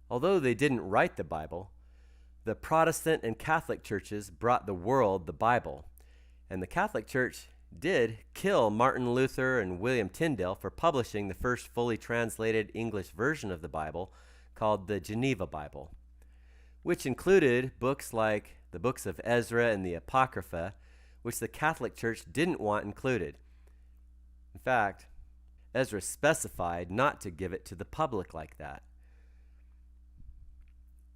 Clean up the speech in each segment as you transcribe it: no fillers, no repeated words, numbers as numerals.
Although they didn't write the Bible, the Protestant and Catholic churches brought the world the Bible, and the Catholic Church did kill Martin Luther and William Tyndale for publishing the first fully translated English version of the Bible called the Geneva Bible, which included books like the books of Ezra and the Apocrypha, which the Catholic Church didn't want included. In fact, Ezra specified not to give it to the public like that.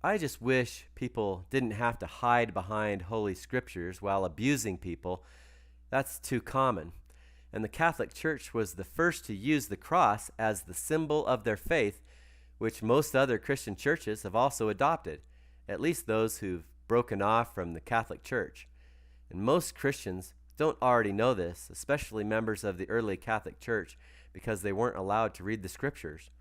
I just wish people didn't have to hide behind Holy Scriptures while abusing people. That's too common. And the Catholic Church was the first to use the cross as the symbol of their faith, which most other Christian churches have also adopted, at least those who've broken off from the Catholic Church. And most Christians don't already know this, especially members of the early Catholic Church, because they weren't allowed to read the Scriptures.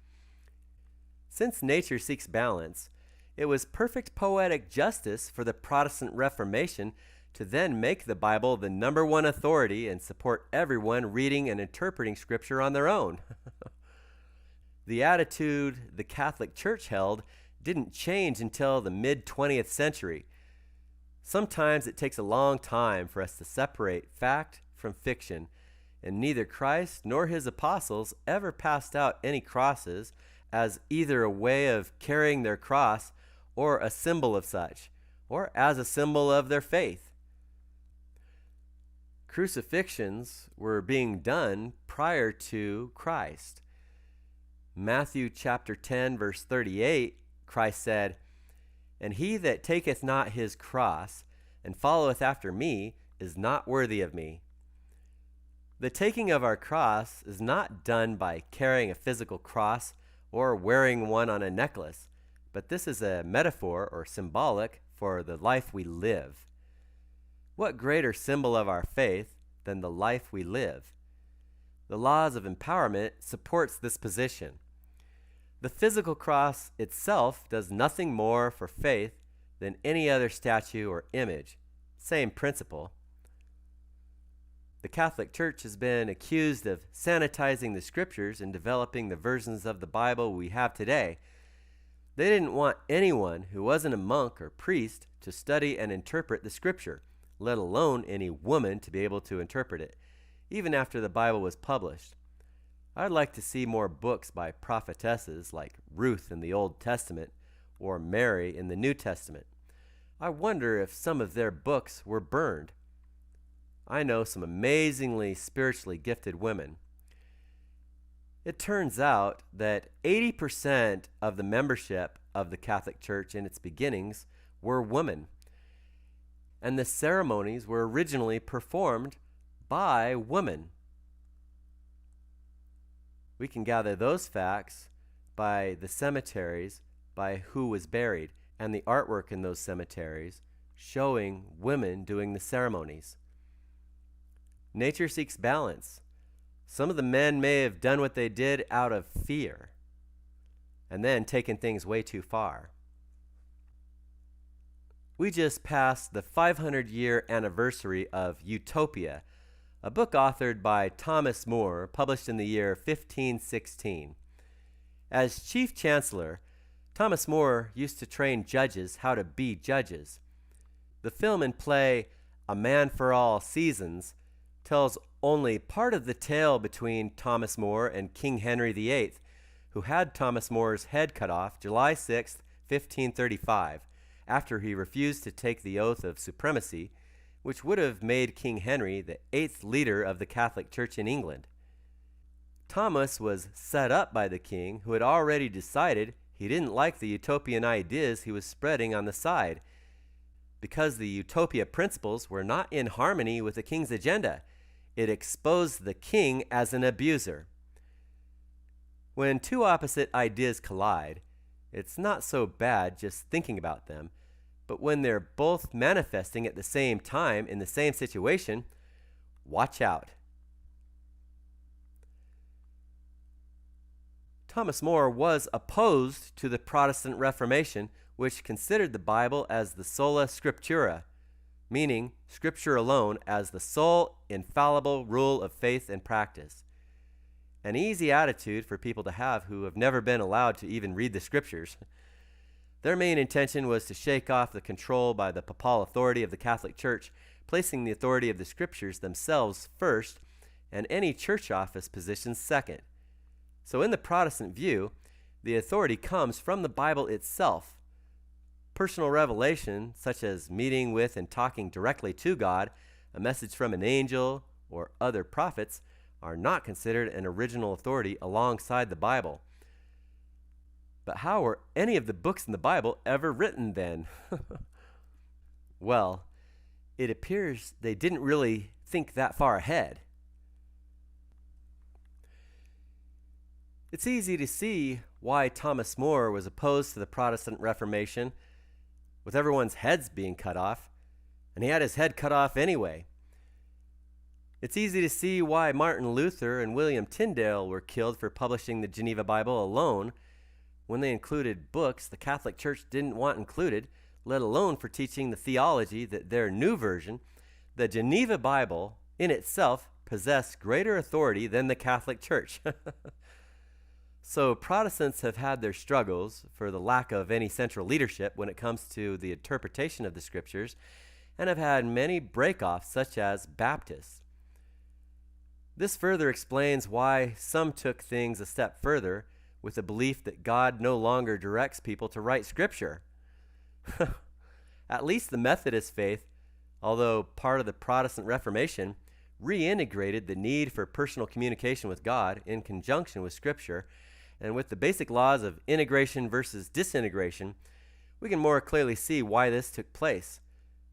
Since nature seeks balance, it was perfect poetic justice for the Protestant Reformation to then make the Bible the number one authority and support everyone reading and interpreting Scripture on their own. The attitude the Catholic Church held didn't change until the mid-20th century. Sometimes it takes a long time for us to separate fact from fiction, and neither Christ nor his apostles ever passed out any crosses as either a way of carrying their cross or a symbol of such, or as a symbol of their faith. Crucifixions were being done prior to Christ. Matthew chapter 10, verse 38, Christ said, "And he that taketh not his cross, and followeth after me, is not worthy of me." The taking of our cross is not done by carrying a physical cross or wearing one on a necklace, but this is a metaphor or symbolic for the life we live. What greater symbol of our faith than the life we live? The laws of empowerment supports this position. The physical cross itself does nothing more for faith than any other statue or image. Same principle. The Catholic Church has been accused of sanitizing the Scriptures and developing the versions of the Bible we have today. They didn't want anyone who wasn't a monk or priest to study and interpret the Scripture, let alone any woman to be able to interpret it, even after the Bible was published. I'd like to see more books by prophetesses like Ruth in the Old Testament or Mary in the New Testament. I wonder if some of their books were burned. I know some amazingly spiritually gifted women. It turns out that 80% of the membership of the Catholic Church in its beginnings were women, and the ceremonies were originally performed by women. We can gather those facts by the cemeteries, by who was buried, and the artwork in those cemeteries showing women doing the ceremonies. Nature seeks balance. Some of the men may have done what they did out of fear and then taken things way too far. We just passed the 500-year anniversary of Utopia, a book authored by Thomas More, published in the year 1516. As Chief Chancellor, Thomas More used to train judges how to be judges. The film and play A Man for All Seasons tells only part of the tale between Thomas More and King Henry VIII, who had Thomas More's head cut off July 6, 1535, after he refused to take the oath of supremacy, which would have made King Henry the 8th leader of the Catholic Church in England. Thomas was set up by the king, who had already decided he didn't like the utopian ideas he was spreading on the side, because the utopia principles were not in harmony with the king's agenda. It exposed the king as an abuser. When two opposite ideas collide, it's not so bad just thinking about them, but when they're both manifesting at the same time in the same situation, watch out. Thomas More was opposed to the Protestant Reformation, which considered the Bible as the sola scriptura, meaning Scripture alone as the sole infallible rule of faith and practice. An easy attitude for people to have who have never been allowed to even read the Scriptures. Their main intention was to shake off the control by the papal authority of the Catholic Church, placing the authority of the Scriptures themselves first and any church office positions second. So in the Protestant view, the authority comes from the Bible itself. Personal revelation, such as meeting with and talking directly to God, a message from an angel, or other prophets, are not considered an original authority alongside the Bible. But how were any of the books in the Bible ever written then? Well, it appears they didn't really think that far ahead. It's easy to see why Thomas More was opposed to the Protestant Reformation, with everyone's heads being cut off, and he had his head cut off anyway. It's easy to see why Martin Luther and William Tyndale were killed for publishing the Geneva Bible alone, when they included books the Catholic Church didn't want included, let alone for teaching the theology that their new version, the Geneva Bible, in itself possessed greater authority than the Catholic Church. So Protestants have had their struggles for the lack of any central leadership when it comes to the interpretation of the Scriptures, and have had many breakoffs, such as Baptists. This further explains why some took things a step further with the belief that God no longer directs people to write Scripture. At least the Methodist faith, although part of the Protestant Reformation, reintegrated the need for personal communication with God in conjunction with Scripture, and with the basic laws of integration versus disintegration, we can more clearly see why this took place.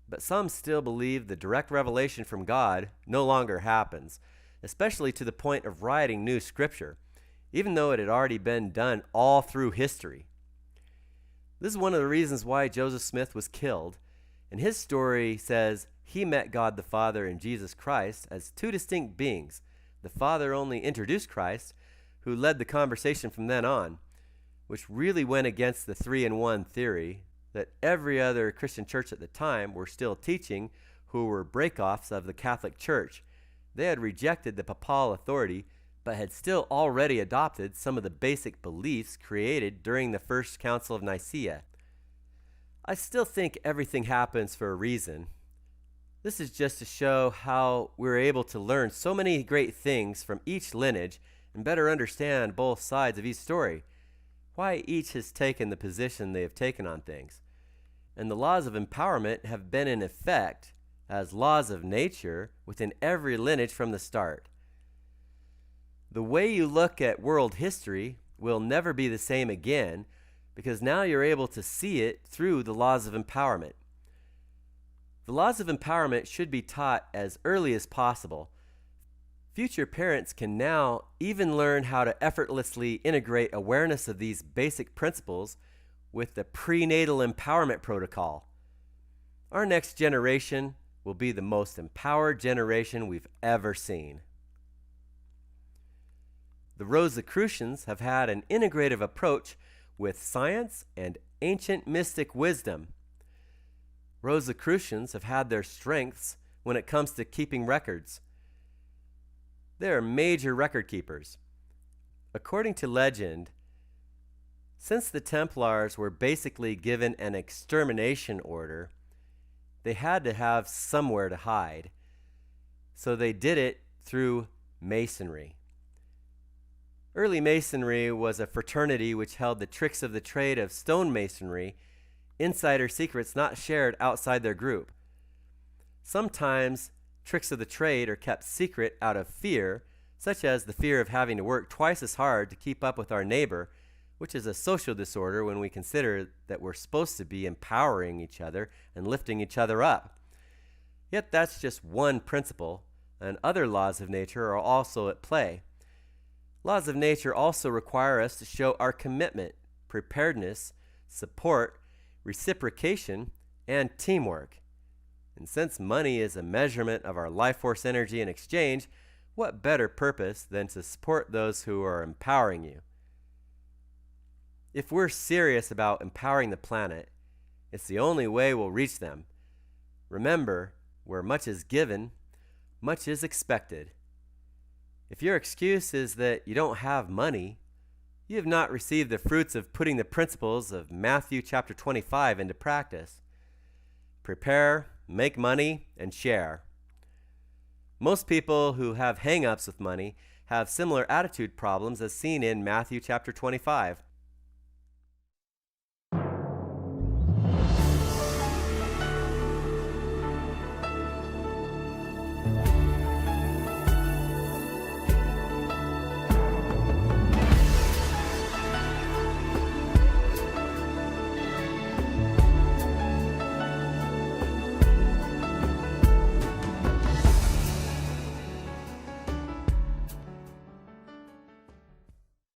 But some still believe the direct revelation from God no longer happens, especially to the point of writing new Scripture, even though it had already been done all through history. This is one of the reasons why Joseph Smith was killed, and his story says he met God the Father and Jesus Christ as two distinct beings. The Father only introduced Christ, who led the conversation from then on, which really went against the 3-in-1 theory that every other Christian church at the time were still teaching, who were breakoffs of the Catholic Church. They had rejected the papal authority, but had still already adopted some of the basic beliefs created during the First Council of Nicaea. I still think everything happens for a reason. This is just to show how we're able to learn so many great things from each lineage and better understand both sides of each story, why each has taken the position they have taken on things. And the laws of empowerment have been in effect as laws of nature within every lineage from the start. The way you look at world history will never be the same again, because now you're able to see it through the laws of empowerment. The laws of empowerment should be taught as early as possible. Future parents can now even learn how to effortlessly integrate awareness of these basic principles with the prenatal empowerment protocol. Our next generation will be the most empowered generation we've ever seen. The Rosicrucians have had an integrative approach with science and ancient mystic wisdom. Rosicrucians have had their strengths when it comes to keeping records. They are major record keepers. According to legend, since the Templars were basically given an extermination order, they had to have somewhere to hide. So they did it through Masonry. Early Masonry was a fraternity which held the tricks of the trade of stonemasonry, insider secrets not shared outside their group. Sometimes tricks of the trade are kept secret out of fear, such as the fear of having to work twice as hard to keep up with our neighbor, which is a social disorder when we consider that we're supposed to be empowering each other and lifting each other up. Yet that's just one principle, and other laws of nature are also at play. Laws of nature also require us to show our commitment, preparedness, support, reciprocation, and teamwork. And since money is a measurement of our life force energy in exchange, what better purpose than to support those who are empowering you? If we're serious about empowering the planet, it's the only way we'll reach them. Remember, where much is given, much is expected. If your excuse is that you don't have money, you have not received the fruits of putting the principles of Matthew chapter 25 into practice. Prepare, make money, and share. Most people who have hang-ups with money have similar attitude problems as seen in Matthew chapter 25.